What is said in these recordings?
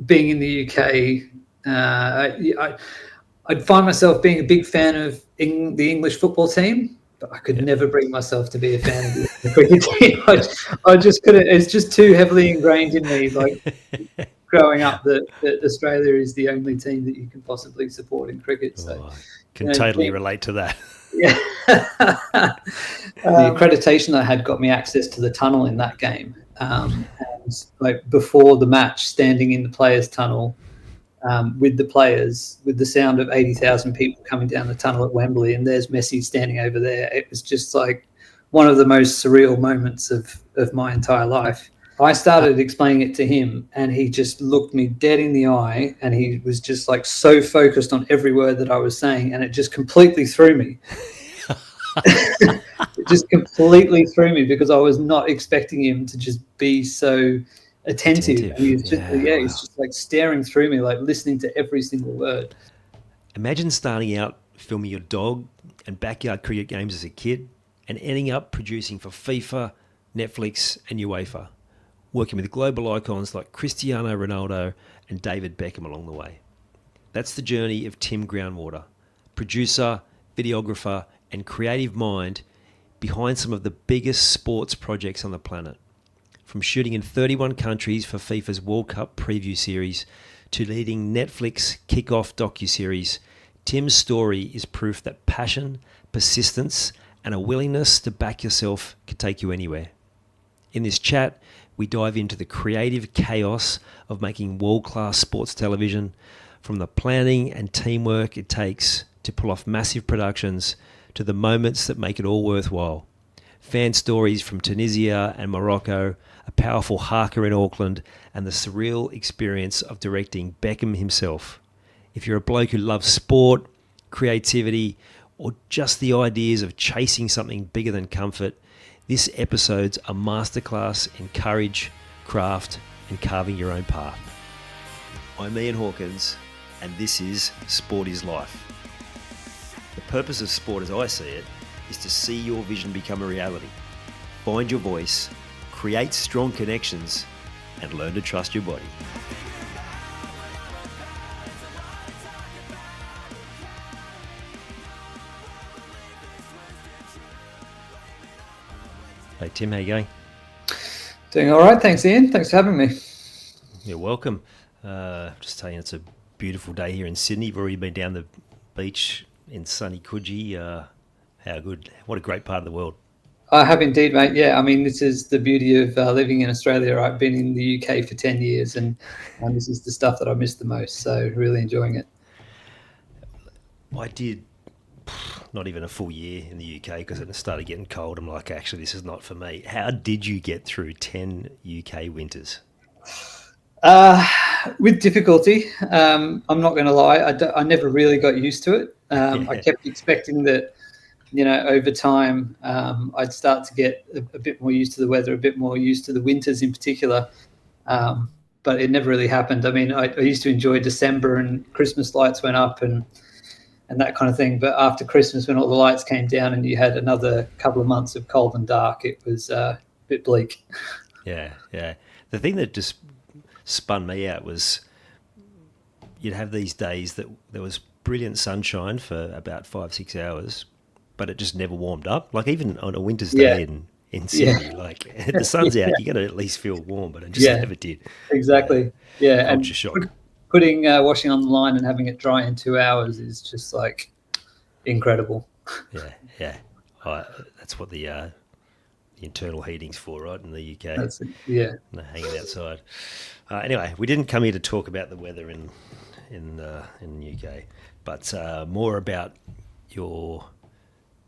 being in the UK, I'd find myself being a big fan of the English football team, but I could never bring myself to be a fan of the cricket team. I just couldn't. It's just too heavily ingrained in me. Like growing up, that Australia is the only team that you can possibly support in cricket. So I can totally relate to that. Yeah. The accreditation I had got me access to the tunnel in that game. And like before the match, standing in the players' tunnel with the players, with the sound of 80,000 people coming down the tunnel at Wembley, and there's Messi standing over there. It was just like one of the most surreal moments of my entire life. I started explaining it to him, and he just looked me dead in the eye, and he was just like so focused on every word that I was saying, and it just completely threw me. It just completely threw me because I was not expecting him to just be so attentive. And he's just, he's just like staring through me, like listening to every single word. Imagine starting out filming your dog and backyard cricket games as a kid and ending up producing for FIFA, Netflix and UEFA, working with global icons like Cristiano Ronaldo and David Beckham along the way. That's the journey of Tim Groundwater, producer, videographer and creative mind behind some of the biggest sports projects on the planet. From shooting in 31 countries for FIFA's World Cup preview series to leading Netflix kickoff docuseries, Tim's story is proof that passion, persistence and a willingness to back yourself can take you anywhere. In this chat, we dive into the creative chaos of making world-class sports television, from the planning and teamwork it takes to pull off massive productions to the moments that make it all worthwhile. Fan stories from Tunisia and Morocco, a powerful haka in Auckland, and the surreal experience of directing Beckham himself. If you're a bloke who loves sport, creativity, or just the ideas of chasing something bigger than comfort, this episode's a masterclass in courage, craft, and carving your own path. I'm Ian Hawkins, and this is Sport is Life. The purpose of sport as I see it is to see your vision become a reality, find your voice, create strong connections, and learn to trust your body. Hey Tim, how you going? Doing all right, thanks Ian. Thanks for having me. You're welcome. Just telling you, it's a beautiful day here in Sydney. You've already been down the beach in sunny Coogee. How good. What a great part of the world. I have indeed, mate. Yeah, I mean, this is the beauty of living in Australia. I've been in the UK for 10 years and this is the stuff that I miss the most. So really enjoying it. I did not even a full year in the UK because it started getting cold. I'm like, actually, this is not for me. How did you get through 10 UK winters? With difficulty. I'm not going to lie. I never really got used to it. I kept expecting that, you know, over time, I'd start to get a bit more used to the weather, a bit more used to the winters in particular. But it never really happened. I mean, I used to enjoy December and Christmas lights went up and that kind of thing. But after Christmas, when all the lights came down and you had another couple of months of cold and dark, it was a bit bleak. Yeah. The thing that just spun me out was you'd have these days that there was brilliant sunshine for about 5-6 hours, but it just never warmed up. Like even on a winter's day in Sydney, like the sun's out, you got to at least feel warm, but it just never did. Exactly. And shock. Putting washing on the line and having it dry in 2 hours is just like incredible. Yeah. That's what the internal heating's for, right, in the UK. That's it. Yeah. Hanging outside. Anyway, we didn't come here to talk about the weather in the UK, but more about your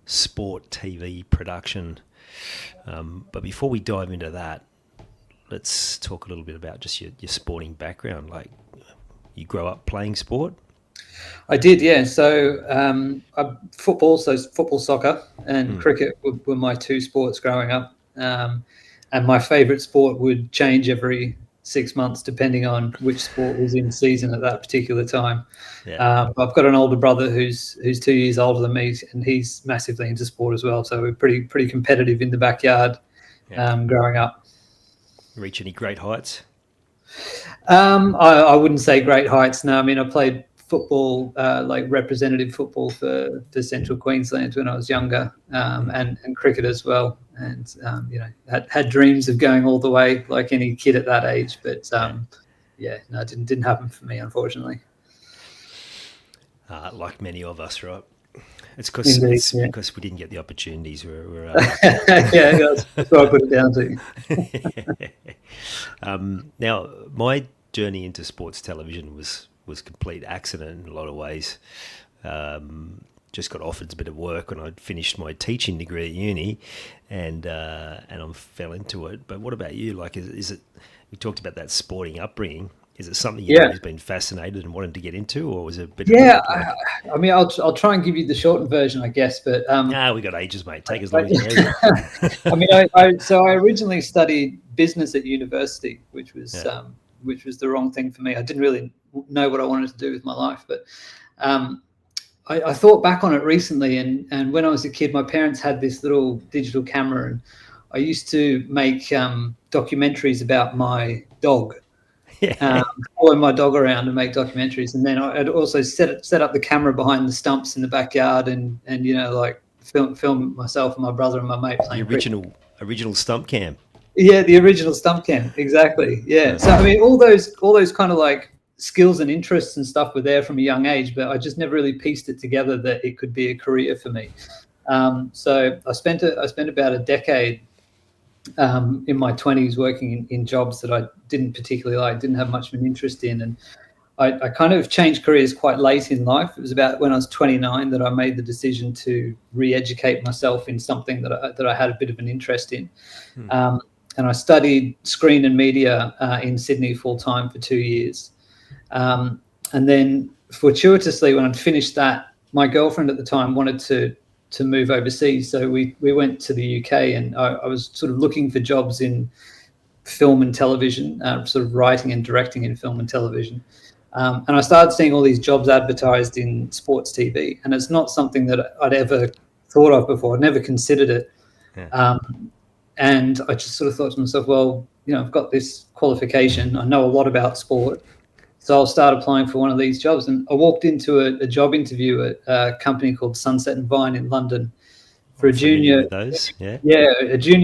sport TV production. But before we dive into that, let's talk a little bit about just your sporting background. Like, you grow up playing sport? I did, yeah. So football, soccer, and cricket were my two sports growing up. And my favourite sport would change every 6 months depending on which sport was in season at that particular time. I've got an older brother who's 2 years older than me, and he's massively into sport as well. So we're pretty competitive in the backyard growing up. Reach any great heights? I wouldn't say great heights. No, I mean, I played football, like representative football for Central Queensland when I was younger, and cricket as well. And had dreams of going all the way, like any kid at that age. But no, it didn't happen for me, unfortunately. Like many of us, right? It's Indeed, because we didn't get the opportunities. yeah, that's what I put it down to. Now, my journey into sports television was complete accident in a lot of ways. Just got offered a bit of work when I'd finished my teaching degree at uni, and I fell into it. But what about you? Like, is it? We talked about that sporting upbringing. Is it something you've always been fascinated and wanted to get into, or was it a bit? I mean, I'll try and give you the shortened version, I guess. But we got ages, mate. Take as long as you need. I mean, I originally studied business at university, which was the wrong thing for me. I didn't really know what I wanted to do with my life, but I thought back on it recently, and when I was a kid, my parents had this little digital camera, and I used to make documentaries about my dog. Follow my dog around and make documentaries, and then I'd also set up the camera behind the stumps in the backyard, and like film myself and my brother and my mate playing the original stump cam. Yeah, the original stump cam, exactly. Yeah. So I mean, all those kind of like skills and interests and stuff were there from a young age, but I just never really pieced it together that it could be a career for me. So I spent about a decade in my 20s working in jobs that I didn't particularly like, didn't have much of an interest in, and I kind of changed careers quite late in life. It was about when I was 29 that I made the decision to re-educate myself in something that I had a bit of an interest in. And I studied screen and media in Sydney full-time for 2 years. And then fortuitously, when I'd finished that, my girlfriend at the time wanted to move overseas. So we went to the UK, and I was sort of looking for jobs in film and television, sort of writing and directing in film and television. And I started seeing all these jobs advertised in sports TV, and it's not something that I'd ever thought of before. I'd never considered it. Yeah. And I just sort of thought to myself, well, I've got this qualification. I know a lot about sport. So I'll start applying for one of these jobs. And I walked into a job interview at a company called Sunset and Vine in London for a junior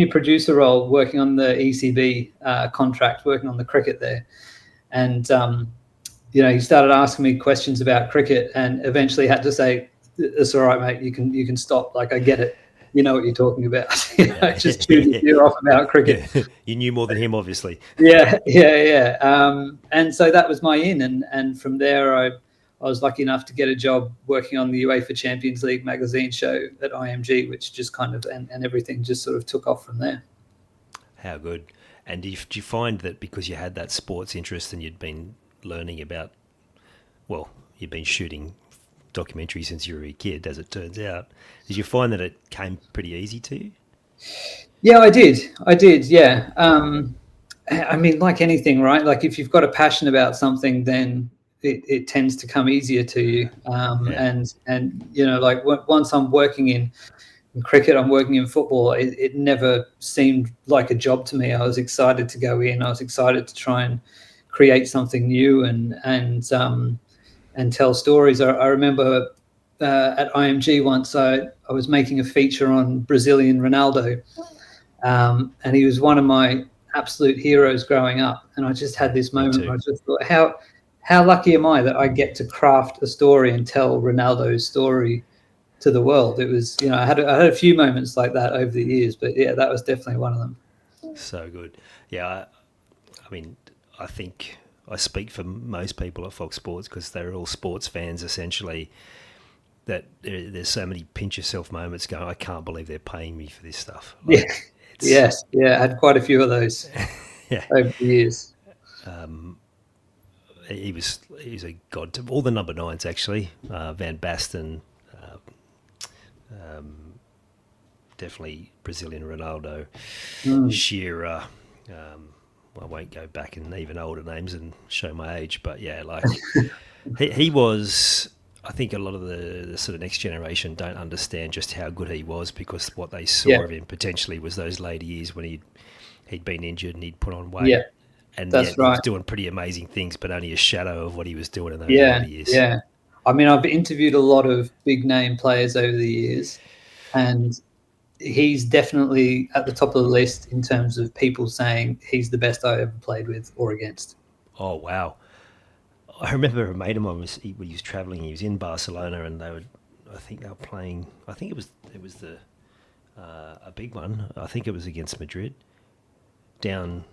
producer role, working on the ECB contract, working on the cricket there. And, he started asking me questions about cricket, and eventually had to say, "It's all right, mate. You can stop. Like, I get it. You know what you're talking about." Just chewed his ear off about cricket. Yeah. You knew more than him, obviously. Yeah. And so that was my in, and from there I was lucky enough to get a job working on the UEFA Champions League magazine show at IMG, which just kind of and everything just sort of took off from there. How good! And did you find that because you had that sports interest and you'd been learning about, well, you've been shooting documentaries since you were a kid, as it turns out, did you find that it came pretty easy to you? Yeah, I did. Yeah. I mean, like anything, right? Like if you've got a passion about something, then it tends to come easier to you. And like once I'm working in cricket, I'm working in football, it never seemed like a job to me. I was excited to go in. I was excited to try and create something new and tell stories. I remember at IMG once I was making a feature on Brazilian Ronaldo, and he was one of my absolute heroes growing up. And I just had this moment where I just thought, how lucky am I that I get to craft a story and tell Ronaldo's story to the world. It was, I had a few moments like that over the years, but yeah, that was definitely one of them. So good. Yeah, I mean, I think I speak for most people at Fox Sports because they're all sports fans essentially, that there's so many pinch yourself moments going, I can't believe they're paying me for this stuff. Like, Yes. Yeah. I had quite a few of those over the years. He was a god to all the number nines, actually. Van Basten, definitely Brazilian Ronaldo, Shearer. I won't go back and even older names and show my age, but yeah, like he was. I think a lot of the sort of next generation don't understand just how good he was because what they saw of him potentially was those later years when he'd been injured and he'd put on weight. and That's yet he right. was doing pretty amazing things, but only a shadow of what he was doing in those Yeah, early years. yeah. I mean, I've interviewed a lot of big name players over the years, and he's definitely at the top of the list in terms of people saying he's the best I ever played with or against. Oh wow! I remember a mate of mine when he was traveling. He was in Barcelona, and I think they were playing. I think it was the a big one. I think it was against Madrid, down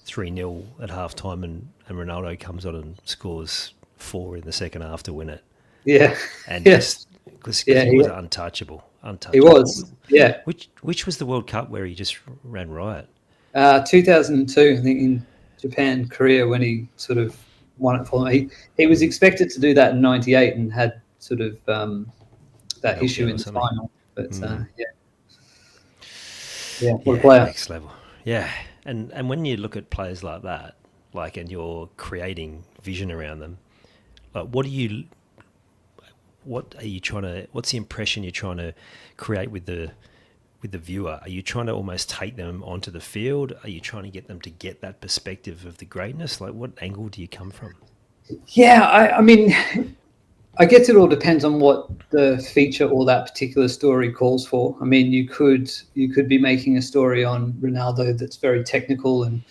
3-0 at half time, and Ronaldo comes on and scores 4 in the second half to win it. Yeah, And yeah, just because yeah. he was untouchable. He was. Yeah. Which was the World Cup where he just ran riot? 2002, I think, in Japan, Korea, when he sort of won it for them. He was expected to do that in '98 and had sort of that issue Meltdown in or the something. final. But yeah, what a Yeah, player. next level. Yeah, and when you look at players like that, like, and you're creating vision around them, like, what are you trying to? What's the impression you're trying to create with the viewer? Are you trying to almost take them onto the field? Are you trying to get them to get that perspective of the greatness? Like, what angle do you come from? Yeah, I mean, I guess it all depends on what the feature or that particular story calls for. I mean, you could be making a story on Ronaldo that's very technical and,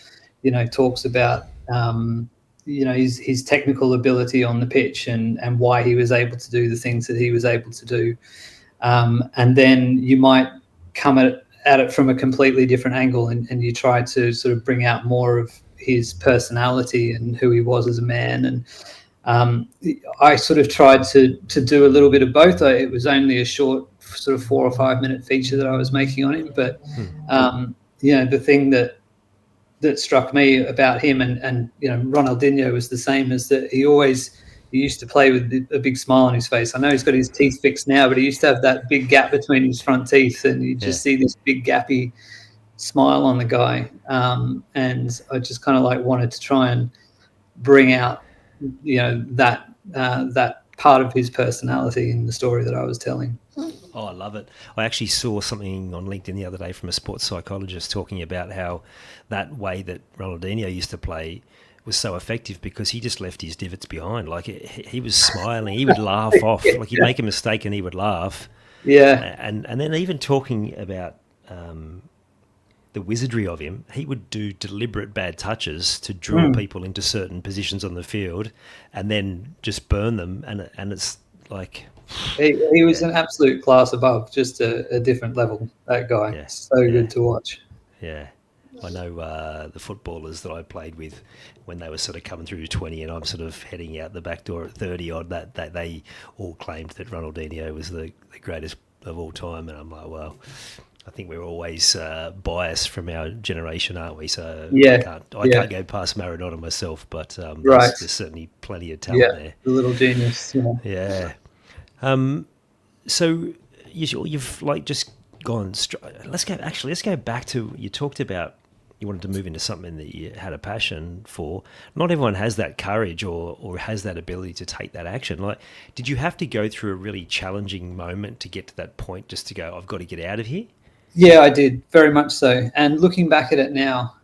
talks about his technical ability on the pitch and why he was able to do the things that he was able to do. And then you might come at it from a completely different angle, and you try to sort of bring out more of his personality and who he was as a man. And I sort of tried to do a little bit of both. It was only a short sort of 4 or 5 minute feature that I was making on him, but the thing that struck me about him and Ronaldinho was the same, as that he used to play with a big smile on his face. I know he's got his teeth fixed now, but he used to have that big gap between his front teeth, and you just see this big gappy smile on the guy. And I just kind of like wanted to try and bring out that part of his personality in the story that I was telling. Oh, I love it. I actually saw something on LinkedIn the other day from a sports psychologist talking about how that way that Ronaldinho used to play was so effective because he just left his divots behind. Like, he was smiling, he would laugh off. Like, he'd make a mistake and he would laugh. Yeah. And then even talking about the wizardry of him, he would do deliberate bad touches to draw people into certain positions on the field and then just burn them. And it's like... He was an absolute class above, just a different level, that guy. Yeah. So good to watch. Yeah. I know the footballers that I played with when they were sort of coming through to 20 and I'm sort of heading out the back door at 30 odd, that they all claimed that Ronaldinho was the greatest of all time. And I'm like, well, I think we're always biased from our generation, aren't we? So I can't go past Maradona myself, but there's certainly plenty of talent there. The little genius. Yeah. So you've like just gone. Let's go back to, you talked about you wanted to move into something that you had a passion for. Not everyone has that courage or has that ability to take that action. Like, did you have to go through a really challenging moment to get to that point, just to go, I've got to get out of here? Yeah, I did, very much so. And looking back at it now,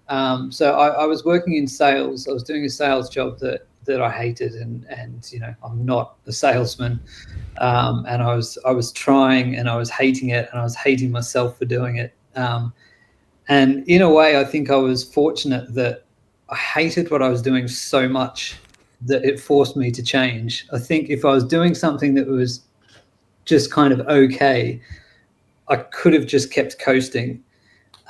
so I was working in sales. I was doing a sales job that I hated, and I'm not a salesman. And I was trying, and I was hating it, and I was hating myself for doing it. And in a way, I think I was fortunate that I hated what I was doing so much that it forced me to change. I think if I was doing something that was just kind of okay, I could have just kept coasting.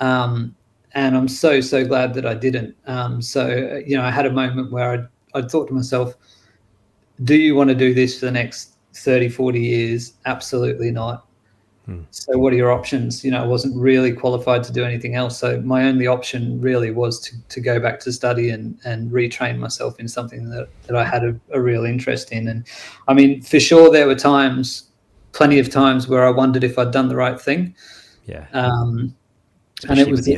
And I'm so glad that I didn't. I had a moment where I thought to myself, do you want to do this for the next 30, 40 years? Absolutely not. So what are your options? I wasn't really qualified to do anything else. So my only option really was to go back to study and retrain myself in something that I had a real interest in. And I mean, for sure, there were plenty of times where I wondered if I'd done the right thing. Yeah. and Especially it was with the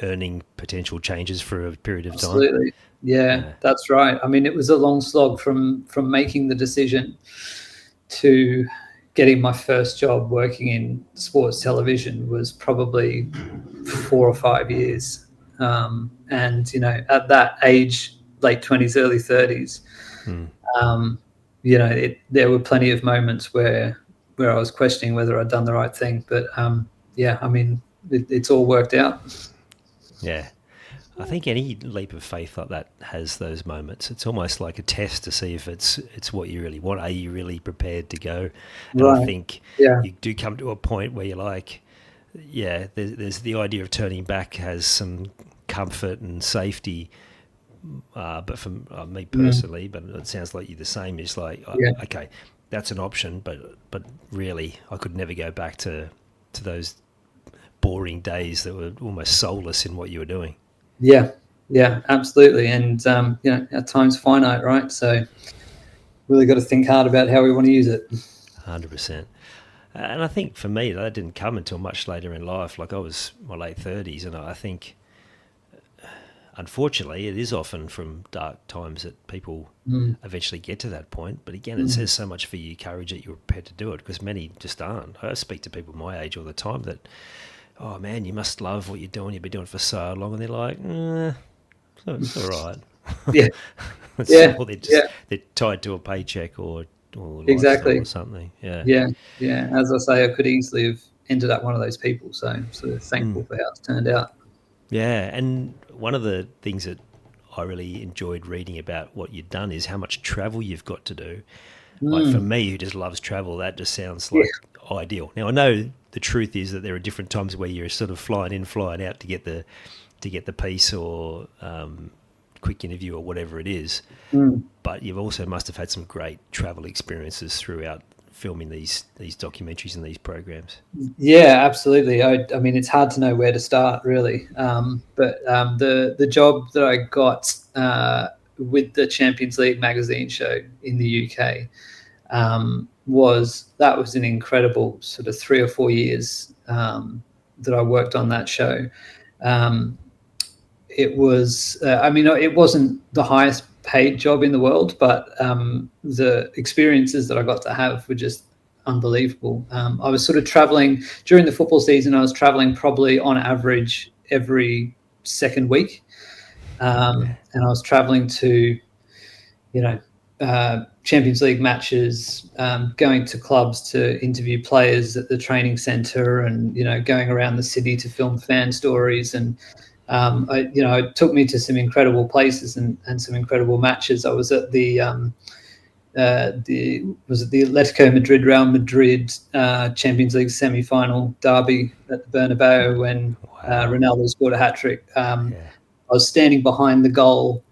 earning potential changes for a period of time. Absolutely. Yeah, that's right. I mean, it was a long slog from making the decision to getting my first job working in sports television. Was probably 4 or 5 years. And at that age, late 20s, early 30s, there were plenty of moments where I was questioning whether I'd done the right thing. But it's all worked out. Yeah. I think any leap of faith like that has those moments. It's almost like a test to see if it's what you really want. Are you really prepared to go? And Right. I think Yeah. you do come to a point where you're like, yeah, there's the idea of turning back has some comfort and safety. But for me personally, but it sounds like you're the same. It's like, Yeah. okay, that's an option, but really, I could never go back to those boring days that were almost soulless in what you were doing. Yeah, absolutely. And our time's finite, right? So really got to think hard about how we want to use it. 100%. And I think for me, that didn't come until much later in life. Like I was my late 30s, and I think, unfortunately, it is often from dark times that people eventually get to that point. But again, it says so much for your courage that you're prepared to do it, because many just aren't. I speak to people my age all the time that, oh man, you must love what you're doing. You've been doing it for so long, and they're like, it's all right. Yeah. Or they're tied to a paycheck or lifestyle or something. Yeah. As I say, I could easily have ended up one of those people. So I'm sort of thankful for how it's turned out. Yeah, and one of the things that I really enjoyed reading about what you've done is how much travel you've got to do. Like for me, who just loves travel, that just sounds like ideal. Now I know the truth is that there are different times where you're sort of flying in, flying out to get the piece or quick interview or whatever it is. But you've also must have had some great travel experiences throughout filming these documentaries and these programs. Yeah, absolutely. I mean, it's hard to know where to start, really. But the job that I got with the Champions League magazine show in the UK was an incredible sort of 3 or 4 years that I worked on that show. It was, it wasn't the highest paid job in the world, but the experiences that I got to have were just unbelievable. I was sort of traveling during the football season. I was traveling probably on average every second week. And I was traveling to, Champions League matches, going to clubs to interview players at the training centre, and, going around the city to film fan stories. And it took me to some incredible places and some incredible matches. I was at the Atletico Madrid Real Madrid Champions League semi-final derby at the Bernabeu when Ronaldo scored a hat-trick. I was standing behind the goal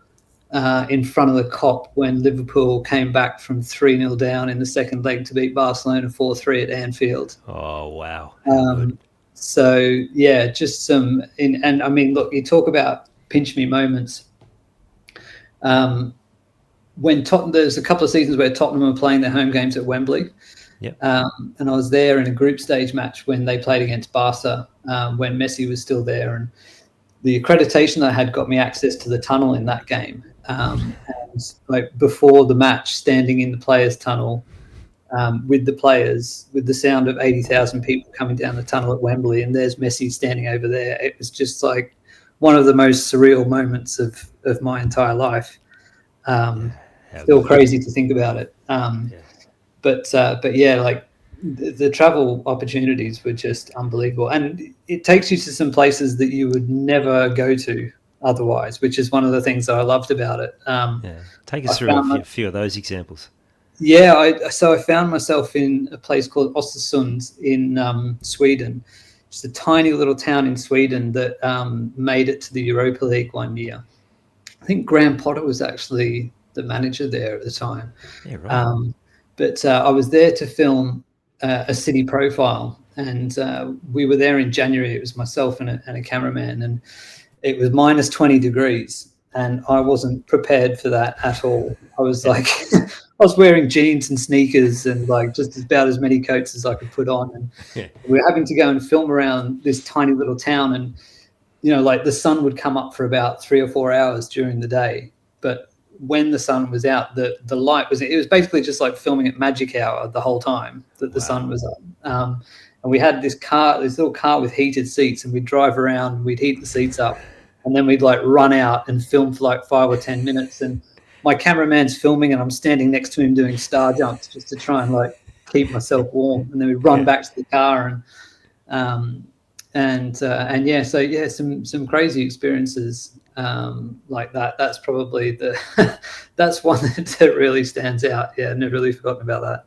in front of the Kop when Liverpool came back from 3-0 down in the second leg to beat Barcelona 4-3 at Anfield. Oh, wow. How good. So, yeah, just some – and, I mean, look, you talk about pinch-me moments. When there's a couple of seasons where Tottenham were playing their home games at Wembley. Yep. And I was there in a group stage match when they played against Barca, when Messi was still there. And the accreditation I had got me access to the tunnel in that game. And like before the match, standing in the players' tunnel with the players, with the sound of 80,000 people coming down the tunnel at Wembley, and there's Messi standing over there. It was just like one of the most surreal moments of my entire life. Still crazy to think about it. But yeah, like the travel opportunities were just unbelievable, and it takes you to some places that you would never go to otherwise, which is one of the things that I loved about it. Take us through a few of those examples. Yeah, I found myself in a place called Östersund in Sweden, just a tiny little town in Sweden that made it to the Europa League one year. I think Graham Potter was actually the manager there at the time. Yeah, right. But I was there to film a city profile, and we were there in January. It was myself and a cameraman, and it was minus 20 degrees, and I wasn't prepared for that at all. I was like, I was wearing jeans and sneakers and like just about as many coats as I could put on, and we were having to go and film around this tiny little town, and like the sun would come up for about 3 or 4 hours during the day, but when the sun was out, the light it was basically just like filming at magic hour the whole time that the sun was up. And we had this little car with heated seats, and we'd drive around, we'd heat the seats up, and then we'd like run out and film for like 5 or 10 minutes. And my cameraman's filming, and I'm standing next to him doing star jumps just to try and like keep myself warm. And then we run back to the car and yeah, so yeah, some crazy experiences like that. That's probably that's one that really stands out. Yeah, never really forgotten about that.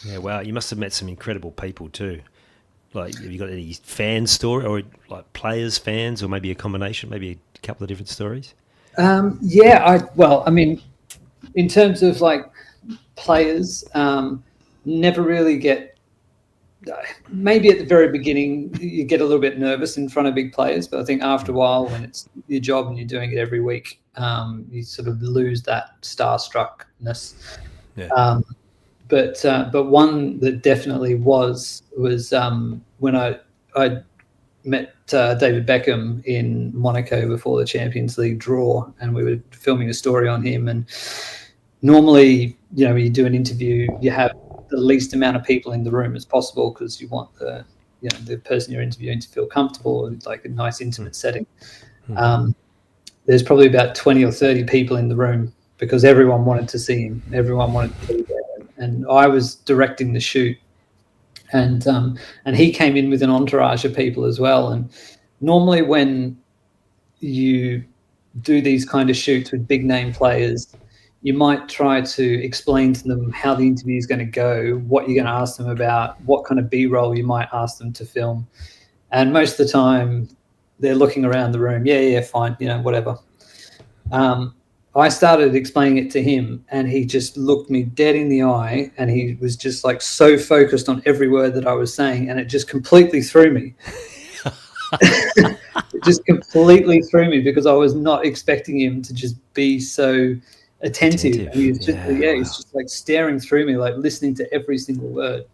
Yeah, wow. You must have met some incredible people too. Like, have you got any fan story, or like players, fans, or maybe a combination, maybe a couple of different stories? Well, I mean, in terms of like players, never really get. Maybe at the very beginning you get a little bit nervous in front of big players, but I think after a while, when it's your job and you're doing it every week, you sort of lose that starstruckness. Yeah. But one that definitely was when I met David Beckham in Monaco before the Champions League draw, and we were filming a story on him. And normally, when you do an interview, you have the least amount of people in the room as possible, because you want the person you're interviewing to feel comfortable and like a nice intimate setting. There's probably about 20 or 30 people in the room, because everyone wanted to see him. Everyone wanted to be there. And I was directing the shoot, and he came in with an entourage of people as well. And normally when you do these kind of shoots with big name players, you might try to explain to them how the interview is going to go, what you're going to ask them about, what kind of B-roll you might ask them to film. And most of the time they're looking around the room, yeah, fine, whatever. I started explaining it to him, and he just looked me dead in the eye, and he was just like so focused on every word that I was saying, and it just completely threw me. It just completely threw me, because I was not expecting him to just be so attentive. And he was just, he's just like staring through me, like listening to every single word.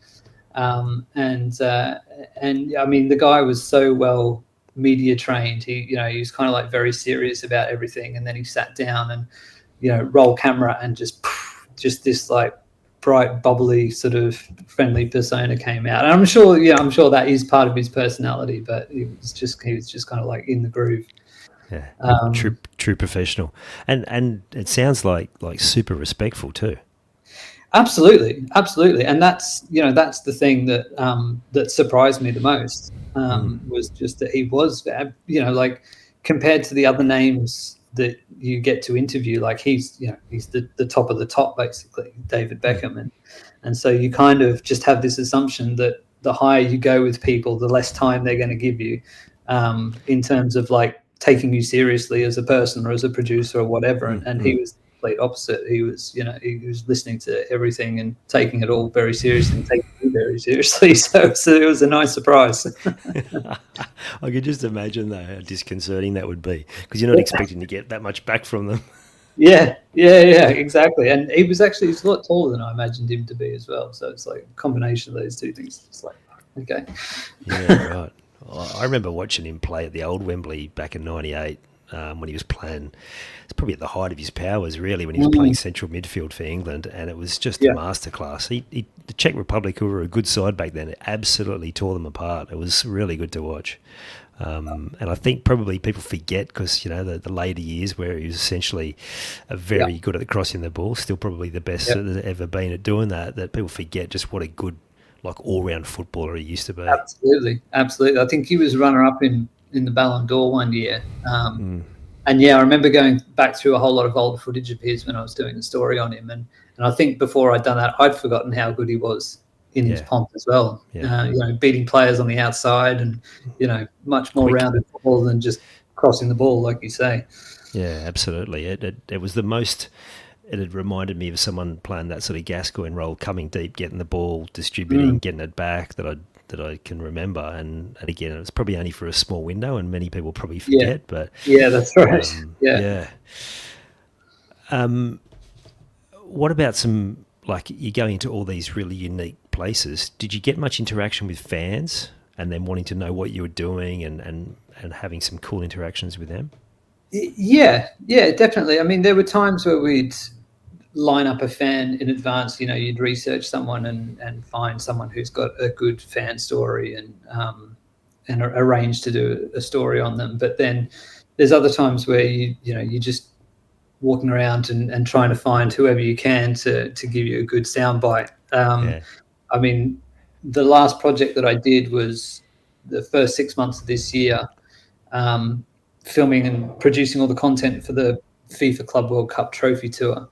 And I mean, the guy was so well media trained. He was kind of like very serious about everything. And then he sat down and, roll camera, and just this like bright, bubbly, sort of friendly persona came out. And I'm sure that is part of his personality, but he was just kind of like in the groove. Yeah, true professional, and it sounds like super respectful too. Absolutely, and that's the thing that surprised me the most, was just that he was, like, compared to the other names that you get to interview, like he's the top of the top, basically, David Beckham, and so you kind of just have this assumption that the higher you go with people, the less time they're going to give you, in terms of like taking you seriously as a person or as a producer or whatever. And he was the complete opposite. He was listening to everything and taking it all very seriously and taking me very seriously. So it was a nice surprise. I could just imagine though how disconcerting that would be, because you're not expecting to get that much back from them. Yeah, exactly. And he's a lot taller than I imagined him to be as well. So it's like a combination of those two things. It's like, okay. Yeah, right. I remember watching him play at the old Wembley back in '98, when he was playing. It's probably at the height of his powers, really, when he was playing central midfield for England, and it was just a masterclass. The Czech Republic, who were a good side back then, absolutely tore them apart. It was really good to watch. And I think probably people forget, because the later years where he was essentially very good at crossing the ball, still probably the best that there's ever been at doing that people forget just what a good, like, all-round footballer he used to be. Absolutely. I think he was runner-up in the Ballon d'Or one year. And I remember going back through a whole lot of old footage of his when I was doing a story on him, and I think before I'd done that, I'd forgotten how good he was in his pomp as well. Beating players on the outside, and much more rounded football than just crossing the ball, like you say. Yeah, absolutely. It was the most. It had reminded me of someone playing that sort of Gascoigne role, coming deep, getting the ball, distributing, getting it back, that I can remember. And again, it was probably only for a small window, and many people probably forget. But that's right. What about some, like, you're going into all these really unique places? Did you get much interaction with fans, and then wanting to know what you were doing, and having some cool interactions with them? Yeah, definitely. I mean, there were times where we'd line up a fan in advance. You'd research someone and find someone who's got a good fan story, and arrange to do a story on them. But then there's other times where you just walking around and trying to find whoever you can to give you a good soundbite. I mean, the last project that I did was the first 6 months of this year, filming and producing all the content for the FIFA Club World Cup Trophy Tour.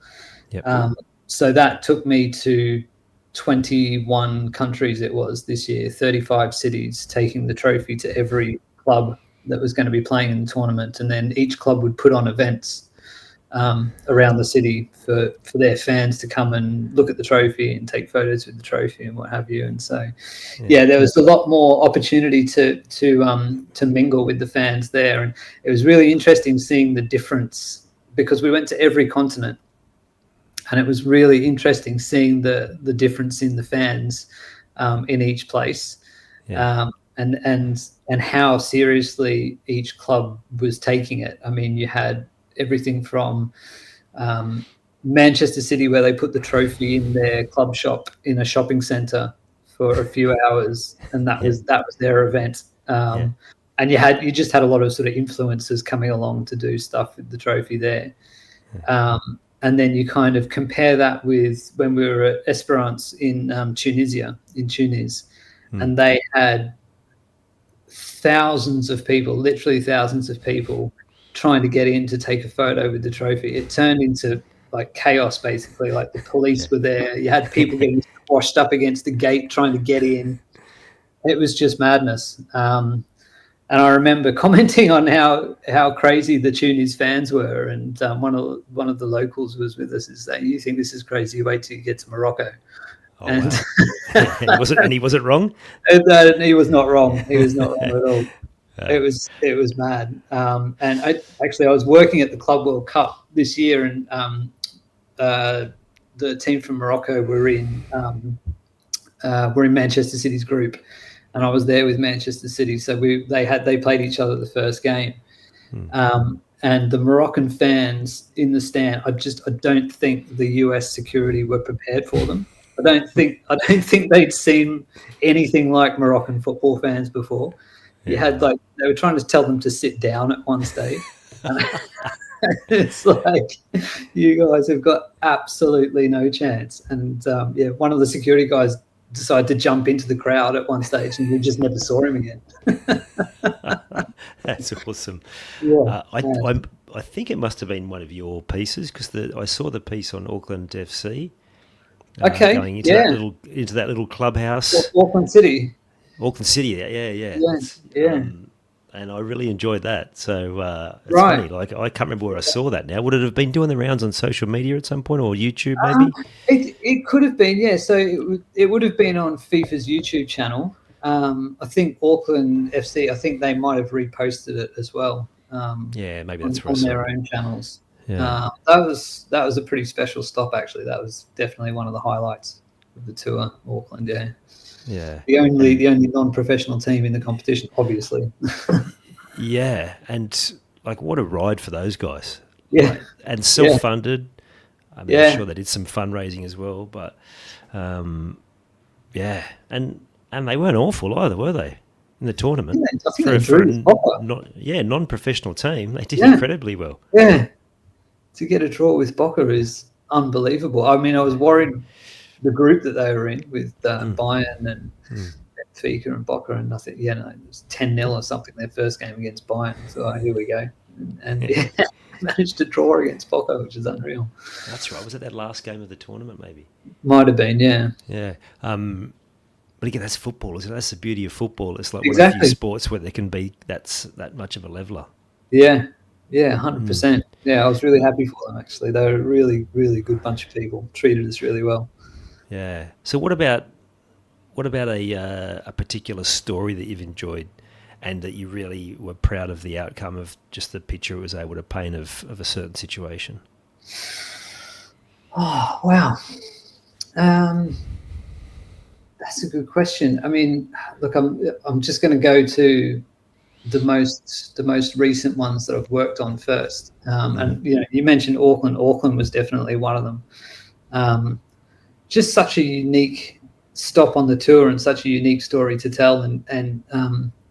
So that took me to 21 countries it was this year, 35 cities, taking the trophy to every club that was going to be playing in the tournament. And then each club would put on events around the city for their fans to come and look at the trophy and take photos with the trophy and what have you. And so, there was a lot more opportunity to mingle with the fans there. And it was really interesting seeing the difference, because we went to every continent, and it was really interesting seeing the difference in the fans in each place. And how seriously each club was taking it. I mean, you had everything from Manchester City, where they put the trophy in their club shop in a shopping centre for a few hours, and that was their event. And you just had a lot of sort of influencers coming along to do stuff with the trophy there. And then you kind of compare that with when we were at Esperance in Tunisia, in Tunis, and they had thousands of people, literally thousands of people, trying to get in to take a photo with the trophy. It turned into like chaos, basically. Like the police were there. You had people getting squashed up against the gate trying to get in. It was just madness. And I remember commenting on how crazy the Tunis fans were. And one of the locals was with us, is saying, "You think this is crazy? Wait till you get to Morocco." Oh, and wow. He wasn't wrong. He was not wrong. He was not wrong at all. It was mad. And I was working at the Club World Cup this year, and the team from Morocco were in Manchester City's group, and I was there with Manchester City. So they played each other the first game, and the Moroccan fans in the stand, I don't think the US security were prepared for them. I don't think they'd seen anything like Moroccan football fans before. You had they were trying to tell them to sit down at one stage. It's like, you guys have got absolutely no chance. And one of the security guys decided to jump into the crowd at one stage, and we just never saw him again. That's awesome. I think it must have been one of your pieces, because I saw the piece on Auckland FC. Going into that little clubhouse. Auckland City. Auckland City, yeah. And I really enjoyed that. So it's funny, like I can't remember where I saw that now. Would it have been doing the rounds on social media at some point, or YouTube maybe? It could have been, yeah. So it would have been on FIFA's YouTube channel. I think Auckland FC, I think they might have reposted it as well. Maybe that's on their own channels. Yeah. That was a pretty special stop, actually. That was definitely one of the highlights of the tour, Auckland. Yeah. The only non-professional team in the competition, obviously. And like, what a ride for those guys. Yeah. And self-funded. I mean, I'm sure they did some fundraising as well, but and they weren't awful either, were they? In the tournament. I think they drew non-professional team, they did incredibly well. Yeah. To get a draw with Boca is unbelievable. I mean, I was worried the group that they were in with Bayern and Benfica and Boca, and nothing. It was 10-0 or something their first game against Bayern. So here we go, and managed to draw against Boca, which is unreal. That's right. Was it that last game of the tournament? Maybe. Might have been. Yeah. Yeah. But again, that's football. That's the beauty of football. It's like one of the few sports where there can be that much of a leveler. Yeah. Yeah, 100%. Yeah, I was really happy for them, actually. They were a really, really good bunch of people, treated us really well. Yeah. So what about a particular story that you've enjoyed and that you really were proud of the outcome of, just the picture it was able to paint of a certain situation? Oh, wow. That's a good question. I mean, look, I'm just going to go to the most recent ones that I've worked on first. And you mentioned Auckland. Auckland was definitely one of them. Just such a unique stop on the tour and such a unique story to tell. And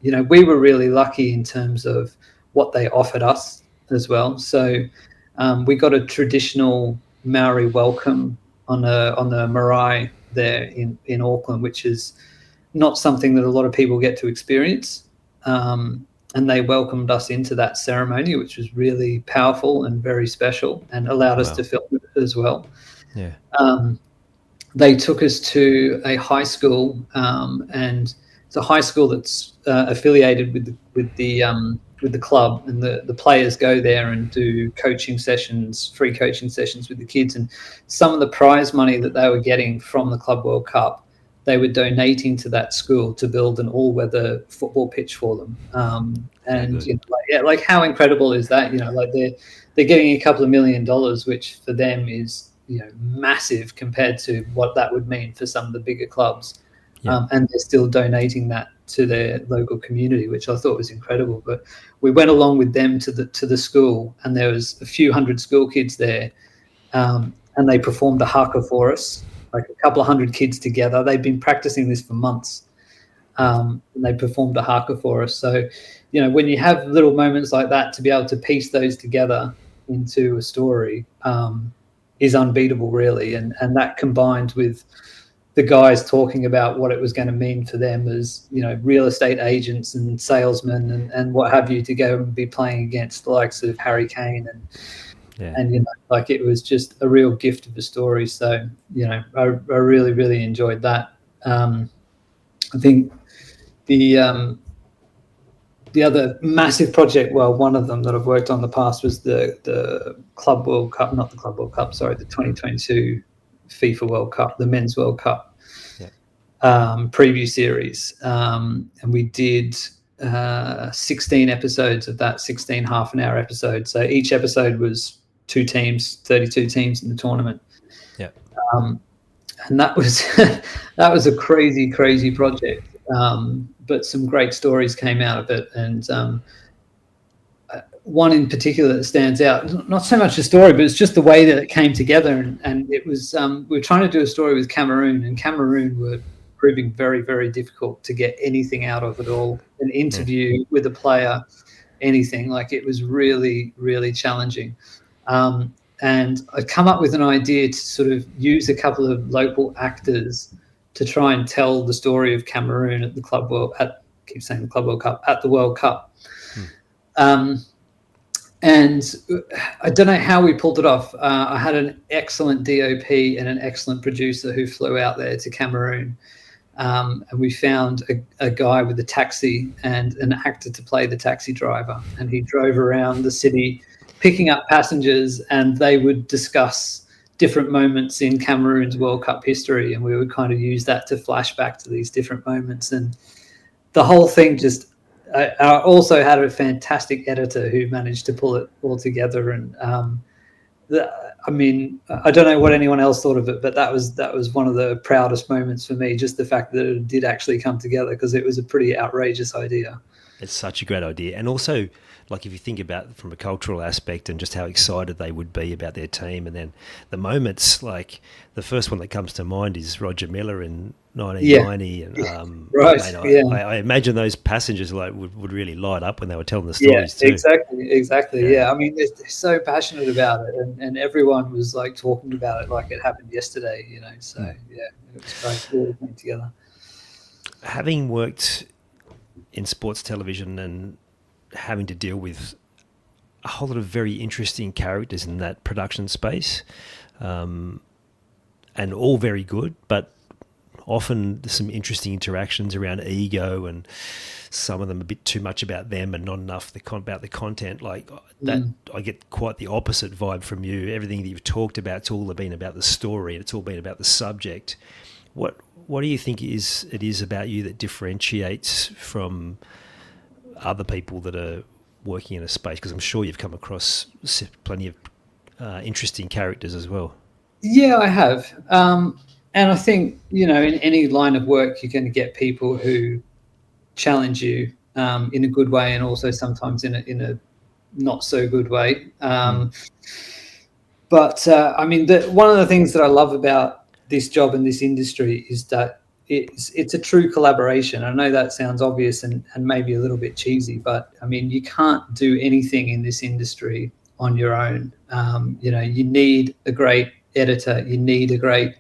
we were really lucky in terms of what they offered us as well. So we got a traditional Maori welcome on the marae there in Auckland, which is not something that a lot of people get to experience. And they welcomed us into that ceremony, which was really powerful and very special, and allowed us to film it as well. Yeah. They took us to a high school, and it's a high school that's affiliated with the club, and the players go there and do coaching sessions, free coaching sessions with the kids. And some of the prize money that they were getting from the Club World Cup, they were donating to that school to build an all-weather football pitch for them. And like how incredible is that? Like they're getting a couple of $1 million, which for them is massive compared to what that would mean for some of the bigger clubs. And they're still donating that to their local community, which I thought was incredible. But we went along with them to the school, and there was a few hundred school kids there, and they performed a haka for us, like a couple of hundred kids together. They'd been practicing this for months, and they performed a haka for us. So, when you have little moments like that, to be able to piece those together into a story is unbeatable, really. And that combined with the guys talking about what it was going to mean for them as, real estate agents and salesmen and what have you, to go and be playing against the likes of Harry Kane and like it was just a real gift of a story. So, I really, really enjoyed that. I think the other massive project, well, one of them that I've worked on in the past was the Club World Cup, not the Club World Cup, sorry, the 2022 FIFA World Cup, the Men's World Cup preview series. And we did 16 episodes of that, 16 half-an-hour episodes. So each episode was 2 teams, 32 teams in the tournament. Yeah. And that was that was a crazy, crazy project. But some great stories came out of it. And one in particular that stands out, not so much the story, but it's just the way that it came together. And it was, we were trying to do a story with Cameroon, and Cameroon were proving very, very difficult to get anything out of at all. An interview with a player, anything. Like, it was really, really challenging. And I'd come up with an idea to sort of use a couple of local actors to try and tell the story of Cameroon at the Club World, at the World Cup. And I don't know how we pulled it off. I had an excellent DOP and an excellent producer who flew out there to Cameroon. And we found a guy with a taxi and an actor to play the taxi driver. And he drove around the city picking up passengers, and they would discuss different moments in Cameroon's World Cup history. And we would kind of use that to flash back to these different moments. And the whole thing just... I also had a fantastic editor who managed to pull it all together. And I mean, I don't know what anyone else thought of it, but that was one of the proudest moments for me, just the fact that it did actually come together, because it was a pretty outrageous idea. It's such a great idea. And also, like, if you think about it from a cultural aspect and just how excited they would be about their team, and then the moments, like the first one that comes to mind is Roger Miller in 1990. And, right. I imagine those passengers would really light up when they were telling the stories too. Exactly. Yeah. I mean, they're so passionate about it, and everyone was like talking about it like it happened yesterday, So yeah, it was great. It all came together. Having worked in sports television and having to deal with a whole lot of very interesting characters in that production space, and all very good, but often there's some interesting interactions around ego, and some of them a bit too much about them and not enough about the content. Like that, I get quite the opposite vibe from you. Everything that you've talked about, it's all been about the story, and it's all been about the subject. What do you think it is about you that differentiates from other people that are working in a space? Because I'm sure you've come across plenty of interesting characters as well. Yeah, I have. And I think, in any line of work, you're going to get people who challenge you in a good way, and also sometimes in a not so good way. But I mean, one of the things that I love about this job and this industry is that it's a true collaboration. I know that sounds obvious and maybe a little bit cheesy, but I mean, you can't do anything in this industry on your own. You need a great editor, you need a great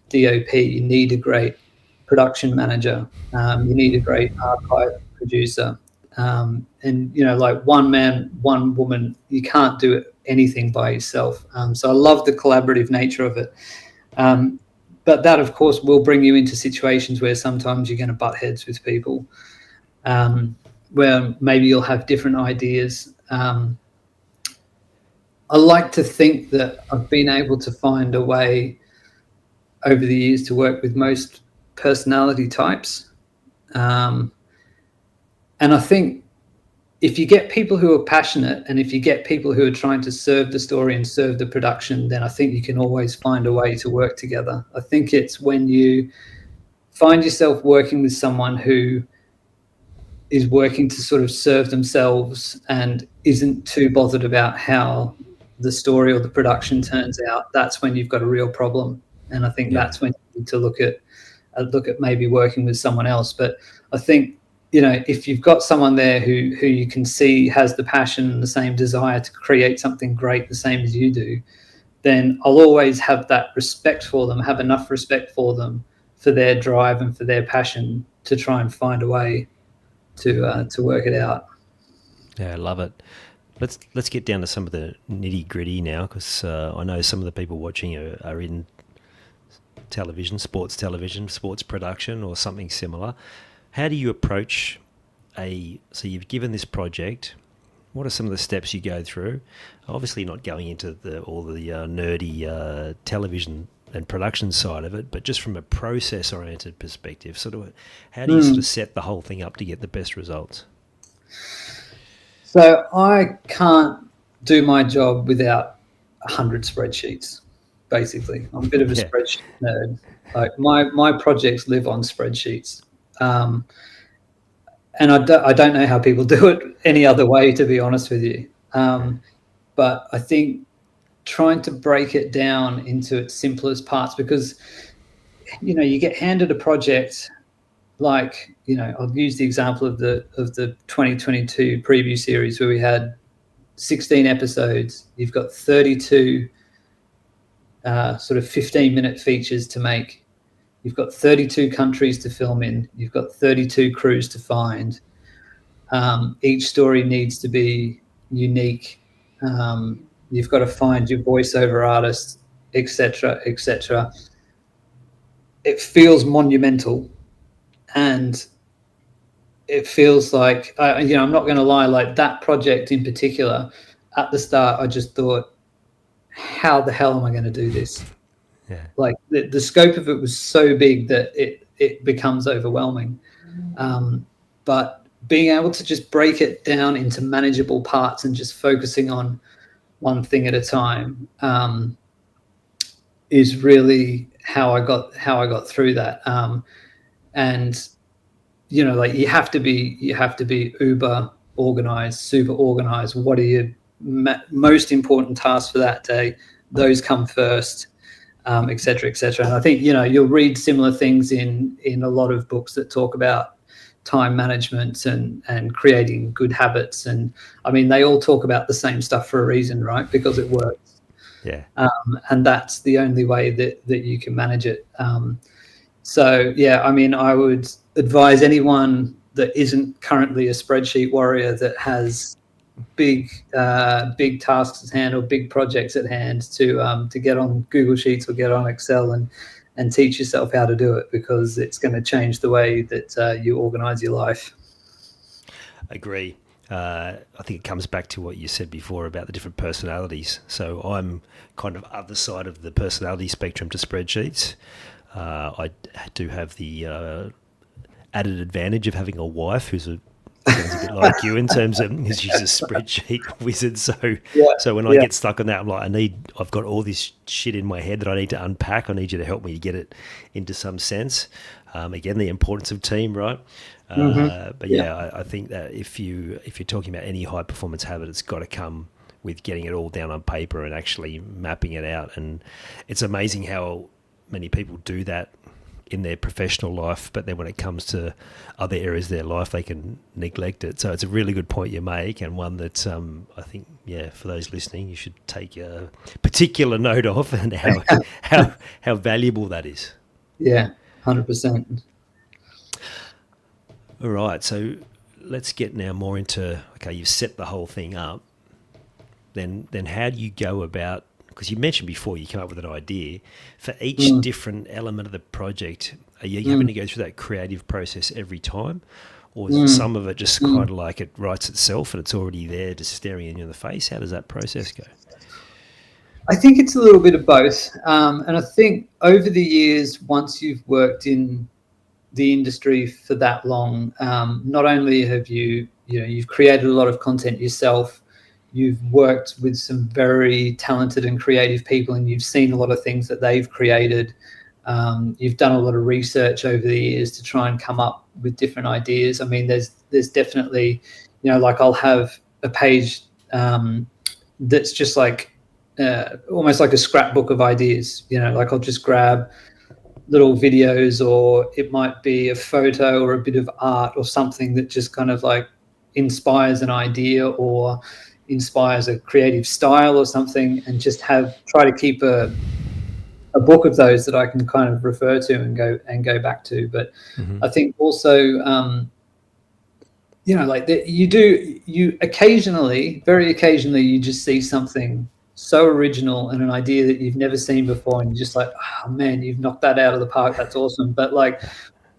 DOP, you need a great production manager, you need a great archive producer. And like one man, one woman, you can't do anything by yourself. So I love the collaborative nature of it. But that, of course, will bring you into situations where sometimes you're going to butt heads with people, where maybe you'll have different ideas. I like to think that I've been able to find a way over the years to work with most personality types. And I think if you get people who are passionate and if you get people who are trying to serve the story and serve the production, then I think you can always find a way to work together. I think it's when you find yourself working with someone who is working to sort of serve themselves and isn't too bothered about how the story or the production turns out, that's when you've got a real problem. And I think that's when you need to look at maybe working with someone else. But I think, if you've got someone there who you can see has the passion and the same desire to create something great, the same as you do, then I'll always have that respect for them, have enough respect for them, for their drive and for their passion to try and find a way to work it out. Yeah, I love it. Let's get down to some of the nitty gritty now, because I know some of the people watching are in television, sports production, or something similar. How do you approach so you've given this project, what are some of the steps you go through? Obviously not going into all the nerdy television and production side of it, but just from a process-oriented perspective, how do you sort of set the whole thing up to get the best results? So I can't do my job without 100 spreadsheets, basically. I'm a bit of a spreadsheet nerd. Like my projects live on spreadsheets. And I don't know how people do it any other way, to be honest with you. But I think trying to break it down into its simplest parts, because, you get handed a project like, I'll use the example of the 2022 preview series where we had 16 episodes. You've got 32 sort of 15-minute features to make. You've got 32 countries to film in. You've got 32 crews to find. Each story needs to be unique. You've got to find your voiceover artist, etc., etc. It feels monumental, and it feels like, I'm not going to lie, like that project in particular, at the start, I just thought, how the hell am I going to do this? Yeah. Like the scope of it was so big that it becomes overwhelming. But being able to just break it down into manageable parts and just focusing on one thing at a time is really how I got through that. And like you have to be uber organized, super organized. What are your most important tasks for that day? Those come first. Et cetera, et cetera. And I think, you'll read similar things in a lot of books that talk about time management and creating good habits. And I mean, they all talk about the same stuff for a reason, right? Because it works. Yeah. And that's the only way that you can manage it. So, yeah, I mean, I would advise anyone that isn't currently a spreadsheet warrior that has big tasks at hand or big projects at hand to get on Google Sheets or get on Excel and teach yourself how to do it, because it's going to change the way that you organize your life. Agree. I think it comes back to what you said before about the different personalities. So I'm kind of other side of the personality spectrum to spreadsheets. I do have the added advantage of having a wife who's sounds a bit like you in terms of she's a spreadsheet wizard. So when I get stuck on that, I'm like, I've got all this shit in my head that I need to unpack. I need you to help me to get it into some sense. Again, the importance of team, right? But I think that if you're talking about any high performance habit, it's got to come with getting it all down on paper and actually mapping it out. And it's amazing how many people do that in their professional life, but then when it comes to other areas of their life, they can neglect it. So it's a really good point you make, and one that I think, for those listening, you should take a particular note of, and how valuable that is. Yeah, 100%. All right, so let's get now more into, okay, you've set the whole thing up. Then how do you go about, because you mentioned before you come up with an idea for each different element of the project. Are you having to go through that creative process every time, or is it some of it just kind of like it writes itself and it's already there, just staring you in the face? How does that process go? I think it's a little bit of both, and I think over the years, once you've worked in the industry for that long, not only have you've created a lot of content yourself, you've worked with some very talented and creative people, and you've seen a lot of things that they've created. You've done a lot of research over the years to try and come up with different ideas. I mean, there's definitely, like I'll have a page that's just like almost like a scrapbook of ideas. Like I'll just grab little videos, or it might be a photo or a bit of art or something that just kind of like inspires an idea or inspires a creative style or something, and just try to keep a book of those that I can kind of refer to and go back to. But I think also you occasionally, very occasionally, you just see something so original and an idea that you've never seen before, and you're just like, oh man, you've knocked that out of the park, that's awesome. But like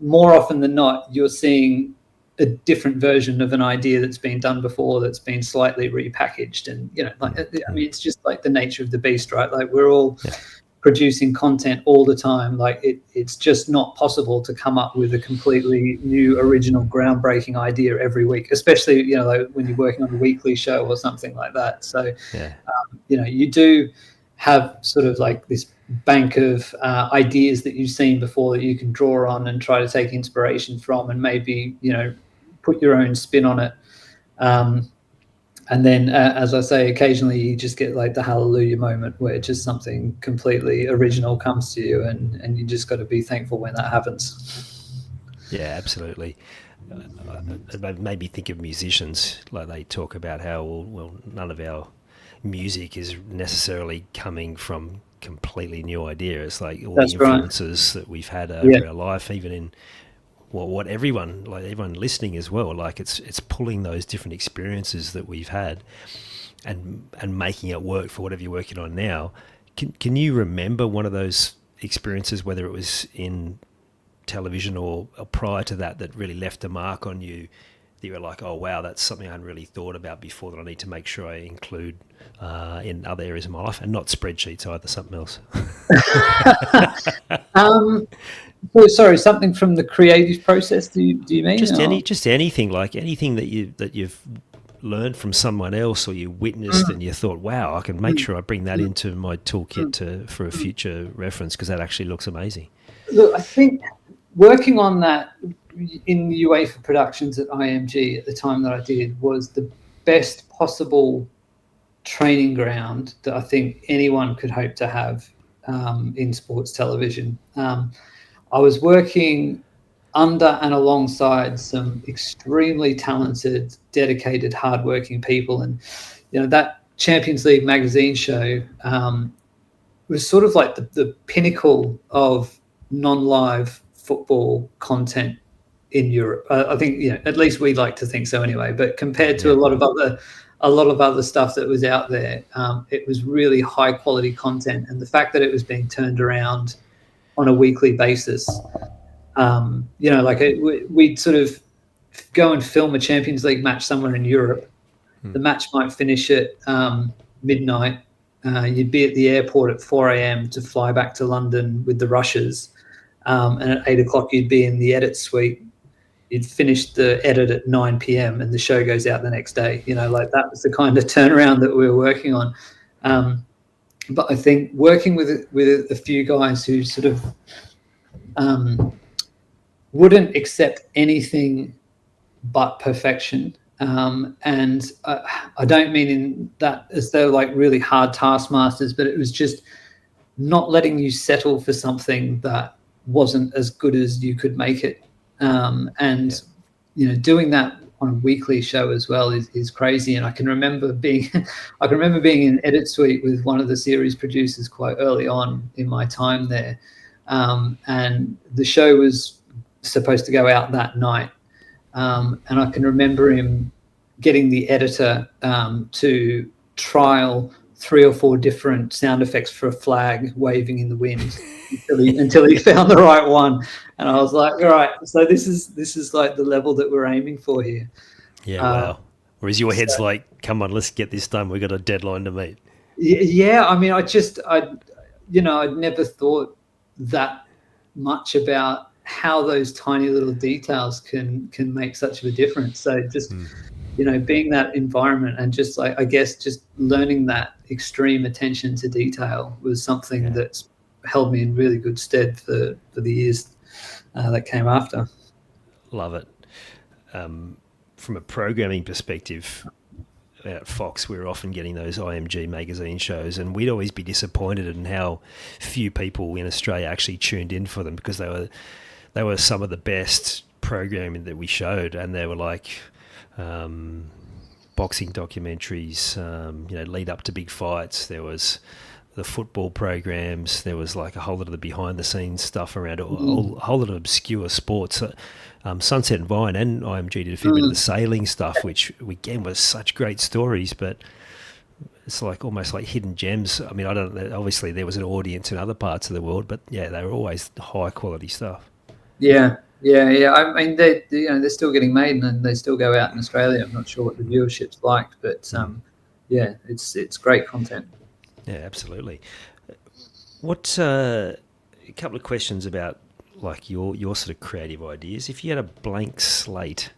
more often than not, you're seeing a different version of an idea that's been done before, that's been slightly repackaged. And I mean, it's just like the nature of the beast, right? Like we're all producing content all the time. Like it's just not possible to come up with a completely new, original, groundbreaking idea every week, especially like when you're working on a weekly show or something like that. So you do have sort of like this bank of ideas that you've seen before that you can draw on and try to take inspiration from, and maybe put your own spin on it. And then, as I say, occasionally you just get like the hallelujah moment where just something completely original comes to you, and you just got to be thankful when that happens. Yeah, absolutely. It made me think of musicians. Like they talk about how, well, none of our music is necessarily coming from completely new idea. It's like all the influences that we've had over our life, even in what everyone listening as well, like it's pulling those different experiences that we've had and making it work for whatever you're working on now. Can you remember one of those experiences, whether it was in television or prior to that really left a mark on you, that you were like, oh wow, that's something I hadn't really thought about before that I need to make sure I include in other areas of my life, and not spreadsheets either, something else? Sorry, something from the creative process, do you mean? Just anything, like anything that you've learned from someone else, or you witnessed and you thought, wow, I can make sure I bring that into my toolkit for a future reference, because that actually looks amazing. Look, I think working on that in UEFA productions at IMG at the time that I did was the best possible training ground that I think anyone could hope to have in sports television. I was working under and alongside some extremely talented, dedicated, hardworking people. And, that Champions League magazine show was sort of like the pinnacle of non-live football content in Europe. I think, at least we like to think so anyway, but compared to a lot of other stuff that was out there, it was really high quality content. And the fact that it was being turned around on a weekly basis, we'd sort of go and film a Champions League match somewhere in Europe. The match might finish at midnight. You'd be at the airport at 4 a.m. to fly back to London with the rushes. And at 8 o'clock, you'd be in the edit suite. You'd finish the edit at 9 p.m. and the show goes out the next day. That was the kind of turnaround that we were working on. But I think working with a few guys who sort of wouldn't accept anything but perfection. And I don't mean in that as though like really hard taskmasters, but it was just not letting you settle for something that wasn't as good as you could make it. And Yeah. doing that on a weekly show as well is crazy. And I can remember being in edit suite with one of the series producers quite early on in my time there, and the show was supposed to go out that night, and I can remember him getting the editor to trial 3 or 4 different sound effects for a flag waving in the wind until he found the right one. And I was like, all right, so this is like the level that we're aiming for here. Yeah, wow. Whereas your head's So, like, come on, let's get this done. We've got a deadline to meet. yeah, I mean, I'd never thought that much about how those tiny little details can make such of a difference. So just being that environment and just like, I guess, just learning that extreme attention to detail was something that's held me in really good stead for the years that came after. Love it. From a programming perspective, at Fox, we were often getting those IMG magazine shows, and we'd always be disappointed in how few people in Australia actually tuned in for them, because they were some of the best programming that we showed, and they were like boxing documentaries, lead up to big fights. There was the football programs. There was like a whole lot of the behind the scenes stuff around a whole lot of obscure sports. Sunset and Vine and IMG did a fair bit of the sailing stuff, which again was such great stories, but it's like almost like hidden gems. I mean, I don't know, obviously there was an audience in other parts of the world, but yeah, they were always high quality stuff. Yeah. I mean, they're still getting made and they still go out in Australia. I'm not sure what the viewership's like, but yeah, it's great content. Yeah, absolutely. What a couple of questions about like your sort of creative ideas. If you had a blank slate,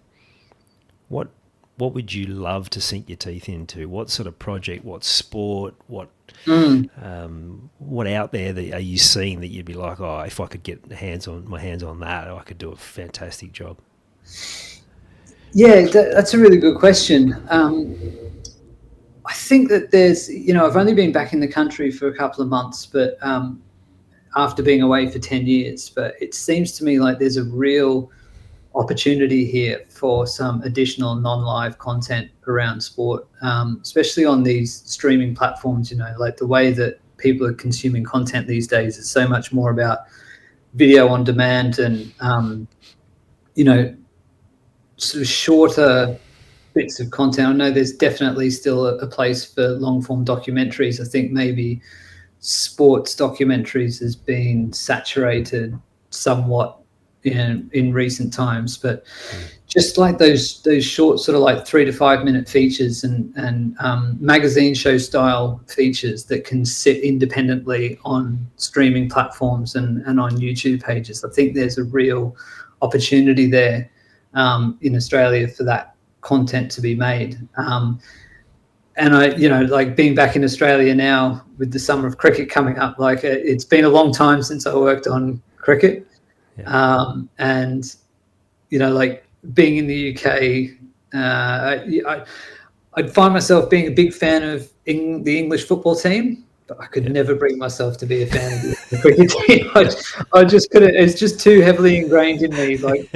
what would you love to sink your teeth into? What sort of project? What sport? What out there are you seeing that you'd be like, oh, if I could get my hands on that, I could do a fantastic job? Yeah, that's a really good question. I think that there's, I've only been back in the country for a couple of months, but after being away for 10 years, but it seems to me like there's a real opportunity here for some additional non-live content around sport, especially on these streaming platforms. Like the way that people are consuming content these days is so much more about video on demand and sort of shorter bits of content. I know there's definitely still a place for long-form documentaries. I think maybe sports documentaries has been saturated somewhat in recent times, but just like those short sort of like 3 to 5 minute features and magazine show style features that can sit independently on streaming platforms and on YouTube pages. I think there's a real opportunity there in Australia for that content to be made. And I, like being back in Australia now with the summer of cricket coming up, like it's been a long time since I worked on cricket. And, like being in the UK, I'd find myself being a big fan of the English football team, but I could never bring myself to be a fan of the cricket team. I just couldn't. It's just too heavily ingrained in me, like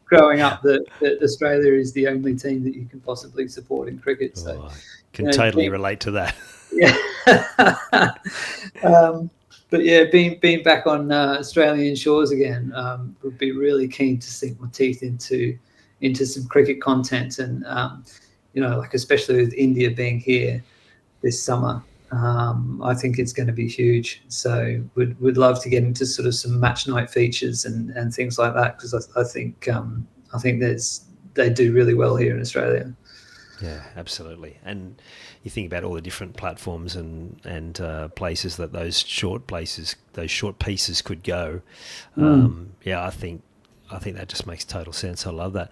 growing up, that Australia is the only team that you can possibly support in cricket. So I can totally relate to that. Yeah. But yeah, being back on Australian shores again, would be really keen to sink my teeth into some cricket content, and like especially with India being here this summer, I think it's going to be huge. So would love to get into sort of some match night features and things like that, because I think they do really well here in Australia. Yeah, absolutely. And you think about all the different platforms and places that those short pieces could go. I think that just makes total sense. I love that.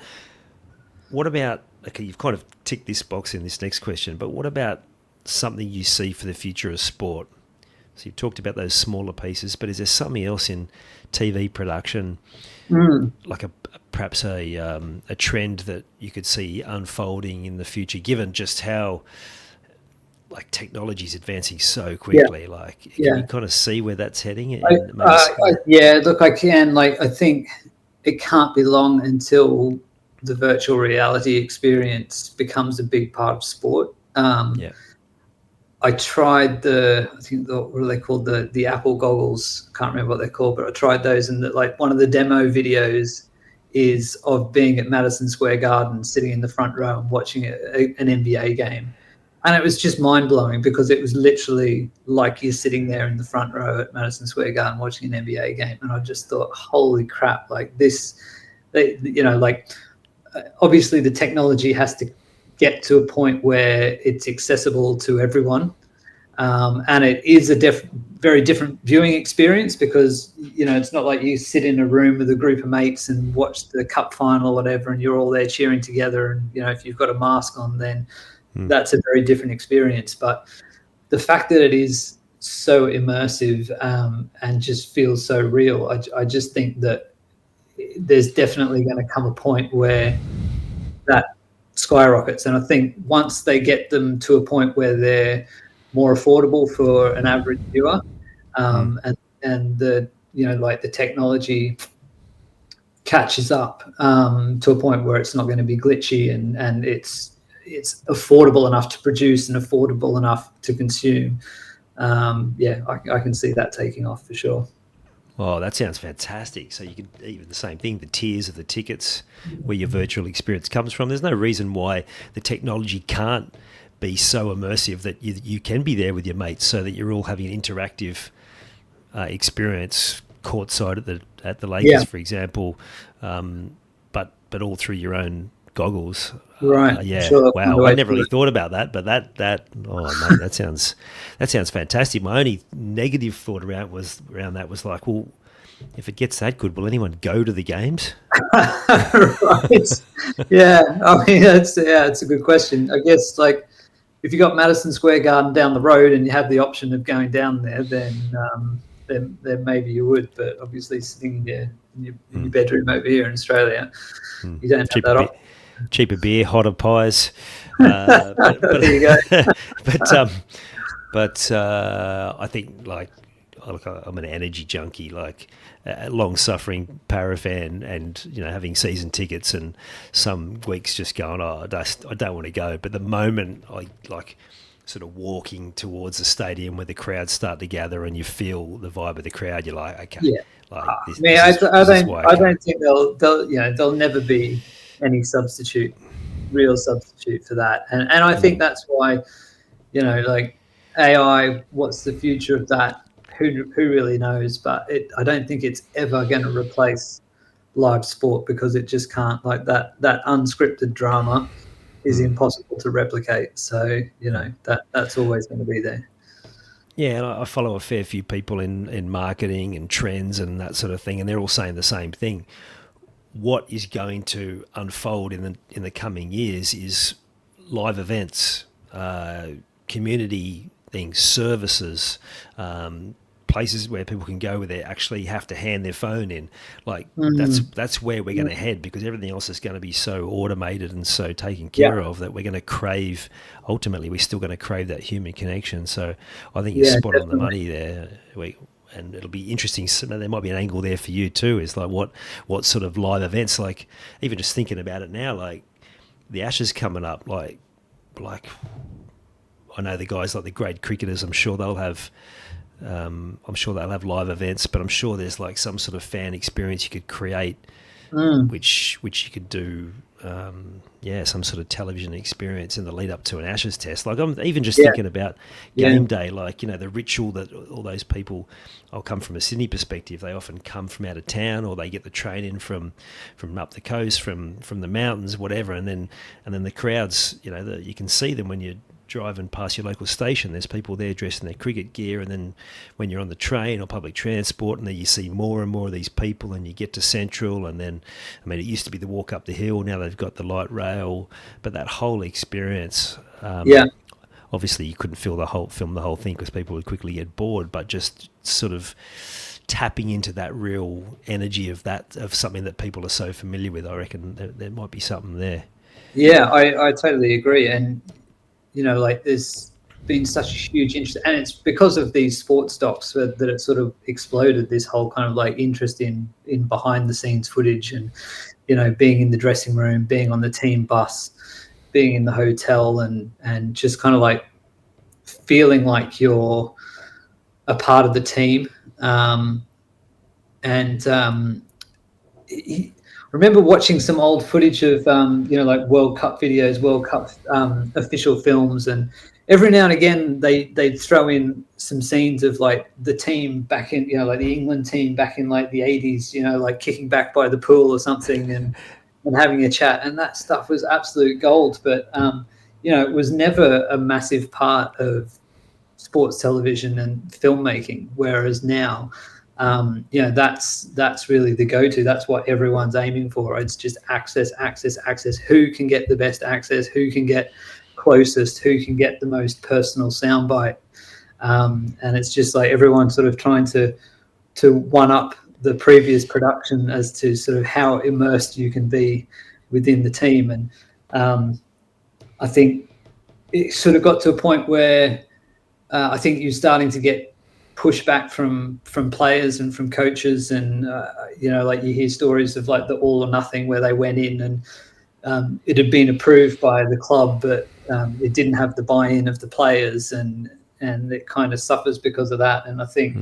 What about, okay, you've kind of ticked this box in this next question, but what about something you see for the future of sport? So you've talked about those smaller pieces, but is there something else in TV production, like perhaps a trend that you could see unfolding in the future, given just how like technology is advancing so Yeah, quickly. Like, can you yeah. kind of see where that's heading? And maybe, Yeah, look, I can. Like, I think it can't be long until the virtual reality experience becomes a big part of sport. yeah, I tried I think what are they called? The Apple goggles. Can't remember what they're called, but I tried those, and like one of the demo videos is of being at Madison Square Garden, sitting in the front row and watching an NBA game. And it was just mind blowing because it was literally like you're sitting there in the front row at Madison Square Garden watching an NBA game. And I just thought, holy crap, like this, like obviously the technology has to get to a point where it's accessible to everyone. And it is a very different viewing experience because, it's not like you sit in a room with a group of mates and watch the cup final or whatever, and you're all there cheering together. And, if you've got a mask on, then that's a very different experience. But the fact that it is so immersive and just feels so real, I just think that there's definitely going to come a point where that skyrockets. And I think once they get them to a point where they're more affordable for an average viewer, and the like the technology catches up to a point where it's not going to be glitchy and it's affordable enough to produce and affordable enough to consume. I can see that taking off for sure. oh, that sounds fantastic. So you could even the same thing, the tiers of the tickets where your virtual experience comes from. There's no reason why the technology can't be so immersive that you can be there with your mates, so that you're all having an interactive experience courtside at the Lakers, for example, but all through your own goggles. Right. Yeah. Sure. Wow. I never really thought about that, but oh mate, that sounds fantastic. My only negative thought around that was like, well, if it gets that good, will anyone go to the games? Right. Yeah. I mean, it's a good question. I guess, like, if you got Madison Square Garden down the road and you have the option of going down there, then maybe you would. But obviously, sitting in your bedroom over here in Australia, you don't have that option. Cheaper beer, hotter pies. But There you go. I think, like, look, I'm an energy junkie, like a long-suffering para fan, and having season tickets, and some weeks just going, I don't want to go. But the moment I like sort of walking towards the stadium where the crowds start to gather and you feel the vibe of the crowd, you're like, okay, Yeah. like this, I mean, I don't think there'll never be any real substitute for that. And I think that's why, like AI, what's the future of that? Who really knows? But I don't think it's ever going to replace live sport because it just can't. Like that unscripted drama is impossible to replicate. So that's always going to be there. Yeah, and I follow a fair few people in marketing and trends and that sort of thing, and they're all saying the same thing. What is going to unfold in the coming years is live events, community things, services, places where people can go where they actually have to hand their phone in. Like that's where we're going to head, because everything else is going to be so automated and so taken care of that we're going to crave. Ultimately, we're still going to crave that human connection. So I think you're spot on the money there. And it'll be interesting. So there might be an angle there for you too. Is like what sort of live events? Like, even just thinking about it now, like the Ashes coming up. Like I know the guys like the great cricketers. I'm sure they'll have live events, but I'm sure there's like some sort of fan experience you could create, which you could do. Some sort of television experience in the lead up to an Ashes test. Like, I'm even just thinking about game day, like, the ritual that all those people, I'll come from a Sydney perspective, they often come from out of town, or they get the train in from up the coast, from the mountains, whatever. And then the crowds, you can see them when you're driving past your local station. There's people there dressed in their cricket gear, and then when you're on the train or public transport, and then you see more and more of these people, and you get to Central, and then, I mean, it used to be the walk up the hill, now they've got the light rail, but that whole experience, obviously you couldn't film the whole thing because people would quickly get bored, but just sort of tapping into that real energy of something that people are so familiar with, I reckon there might be something there. Yeah, I totally agree. And like been such a huge interest, and it's because of these sports docs that it sort of exploded, this whole kind of like interest in behind the scenes footage, and being in the dressing room, being on the team bus, being in the hotel, and just kind of like feeling like you're a part of the team. Remember watching some old footage of like World Cup videos, World Cup official films, and every now and again they'd throw in some scenes of like the team back in, like the England team back in like the 80s, like kicking back by the pool or something, and having a chat, and that stuff was absolute gold. But it was never a massive part of sports television and filmmaking, whereas now that's really the go-to. That's what everyone's aiming for. It's just access. Who can get the best access? Who can get closest? Who can get the most personal soundbite? And it's just like everyone sort of trying to one up the previous production as to sort of how immersed you can be within the team. And I think it sort of got to a point where I think you're starting to get pushback from players and from coaches, and like you hear stories of like the all or nothing, where they went in and it had been approved by the club, but it didn't have the buy-in of the players, and it kind of suffers because of that. And I think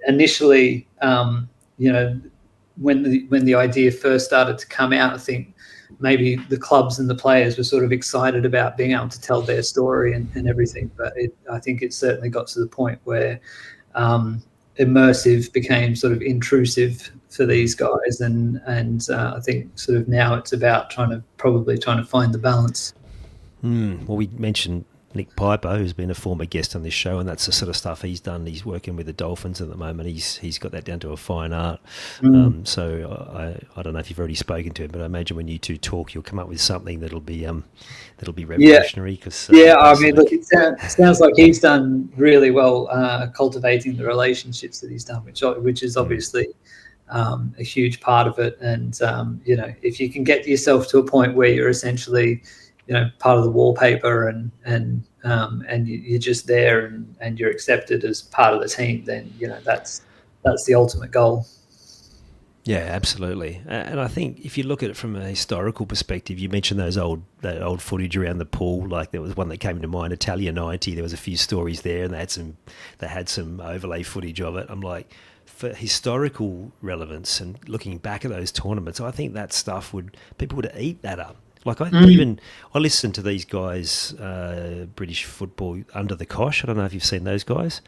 initially, when the idea first started to come out, I think maybe the clubs and the players were sort of excited about being able to tell their story and everything, but I think it certainly got to the point where immersive became sort of intrusive for these guys, and I think sort of now it's about trying to find the balance. Well, we mentioned Nick Piper, who's been a former guest on this show, and that's the sort of stuff he's done. He's working with the Dolphins at the moment. He's got that down to a fine art. So I don't know if you've already spoken to him, but I imagine when you two talk, you'll come up with something that'll be revolutionary. I mean, look, it sounds like he's done really well cultivating the relationships that he's done, which is obviously a huge part of it. And if you can get yourself to a point where you're essentially part of the wallpaper, and you're just there, and you're accepted as part of the team, then that's the ultimate goal. Yeah, absolutely. And I think if you look at it from a historical perspective, you mentioned that old footage around the pool. Like there was one that came to mind, Italia '90. There was a few stories there, and they had some overlay footage of it. I'm like, for historical relevance and looking back at those tournaments, I think that stuff people would eat that up. Like I listen to these guys, British football under the cosh. I don't know if you've seen those guys.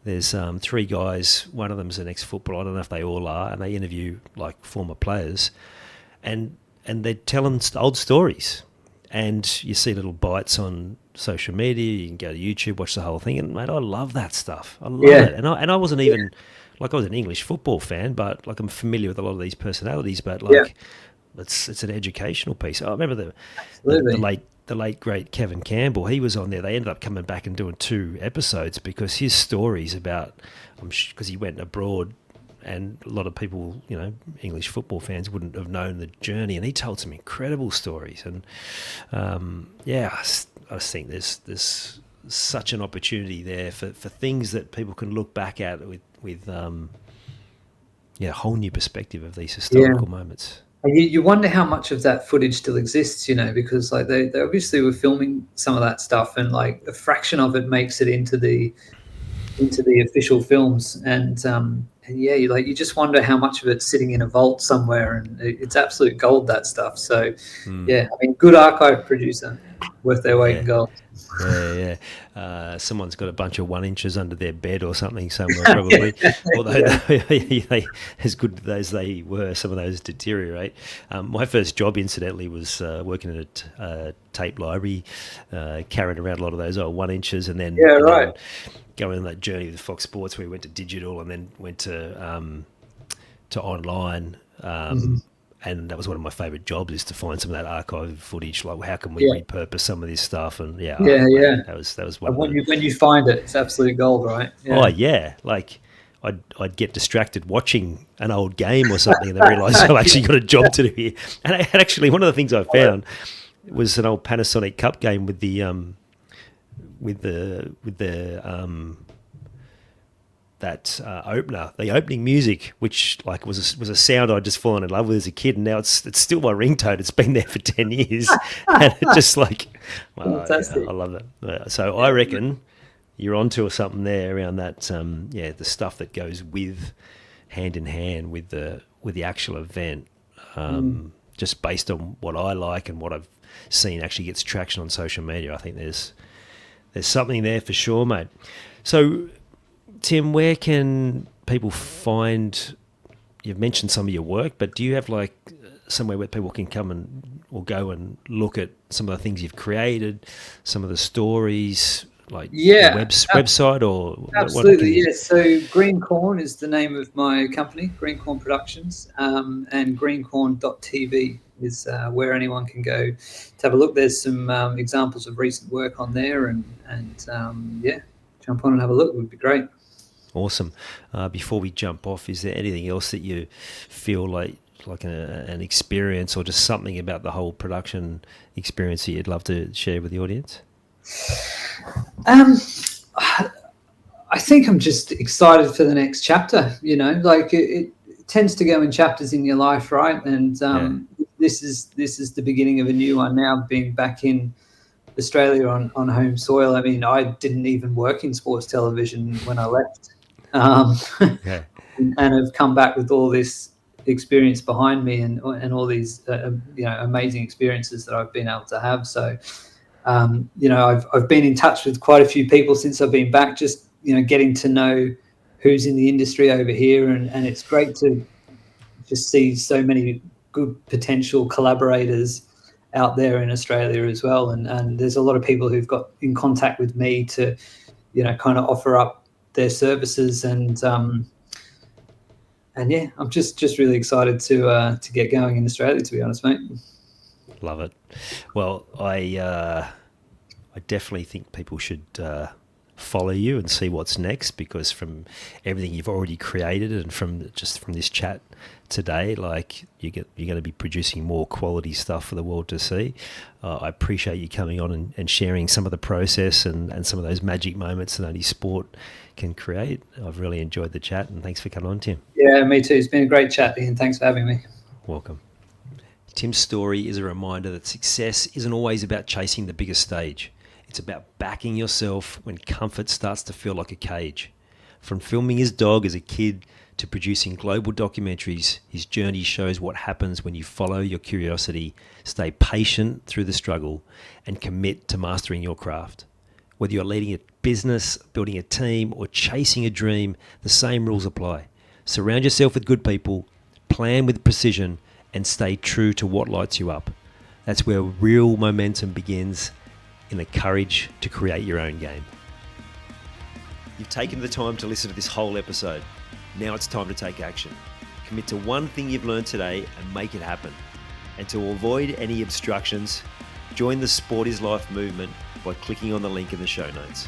There's 3 guys. One of them's an ex-footballer. I don't know if they all are, and they interview like former players, and they tell them old stories. And you see little bites on social media. You can go to YouTube, watch the whole thing, and mate, I love that stuff. I love it. And I wasn't even like I was an English football fan, but like I'm familiar with a lot of these personalities, but like. It's an educational piece. I remember the late great Kevin Campbell. He was on there. They ended up coming back and doing 2 episodes because his stories about because he went abroad, and a lot of people, English football fans wouldn't have known the journey, and he told some incredible stories. And I just think there's such an opportunity there for things that people can look back at with a whole new perspective of these historical moments. You wonder how much of that footage still exists, because like they obviously were filming some of that stuff, and like a fraction of it makes it into the official films, and you just wonder how much of it's sitting in a vault somewhere, and it's absolute gold, that stuff. So I mean, good archive producer, worth their weight in gold. Someone's got a bunch of 1 inches under their bed or something somewhere, probably. Although they, as good as they were, some of those deteriorate. My first job, incidentally, was working at a tape library, carrying around a lot of those old 1 inches, and then going on that journey with Fox Sports, where we went to digital and then went to online. And that was one of my favourite jobs, is to find some of that archive footage. Like, how can we repurpose some of this stuff? And that was one. When you find it, it's absolute gold, right? Yeah. Oh yeah, like I'd get distracted watching an old game or something, and then realise I've actually got a job to do here. And actually, one of the things I found was an old Panasonic Cup game with the with the that opener, the opening music, which like was a sound I'd just fallen in love with as a kid, and now it's still my ringtone. It's been there for 10 years, and it just like, well, Fantastic. yeah, I love that. So I reckon you're onto something there around that. The stuff that goes with hand in hand with the actual event, just based on what I like and what I've seen actually gets traction on social media. I think there's something there for sure, mate. So, Tim, where can people find? You've mentioned some of your work, but do you have like somewhere where people can come or go and look at some of the things you've created, some of the stories, like website or absolutely, yes. So Green Corn is the name of my company, Green Corn Productions, and greencorn.tv is where anyone can go to have a look. There's some examples of recent work on there, and jump on and have a look. It would be great. Awesome. Before we jump off, is there anything else that you feel like an experience or just something about the whole production experience that you'd love to share with the audience? I think I'm just excited for the next chapter. You know, like it tends to go in chapters in your life, right? And this is the beginning of a new one now, being back in Australia on home soil. I mean, I didn't even work in sports television when I left. And have come back with all this experience behind me and all these amazing experiences that I've been able to have. So I've been in touch with quite a few people since I've been back, just getting to know who's in the industry over here, and it's great to just see so many good potential collaborators out there in Australia as well, and there's a lot of people who've got in contact with me to kind of offer up their services, and I'm just really excited to get going in Australia, to be honest, mate. Love it. Well, I definitely think people should follow you and see what's next, because from everything you've already created and from this chat today, like you're going to be producing more quality stuff for the world to see. I appreciate you coming on and sharing some of the process and some of those magic moments that only sport can create. I've really enjoyed the chat, and thanks for coming on, Tim. Yeah, me too. It's been a great chat, Ian. Thanks for having me. Welcome. Tim's story is a reminder that success isn't always about chasing the biggest stage. It's about backing yourself when comfort starts to feel like a cage. From filming his dog as a kid to producing global documentaries, his journey shows what happens when you follow your curiosity, stay patient through the struggle, and commit to mastering your craft. Whether you're leading a business, building a team, or chasing a dream, the same rules apply. Surround yourself with good people, plan with precision, and stay true to what lights you up. That's where real momentum begins, in the courage to create your own game. You've taken the time to listen to this whole episode. Now it's time to take action. Commit to one thing you've learned today and make it happen. And to avoid any obstructions, join the Sport is Life movement by clicking on the link in the show notes.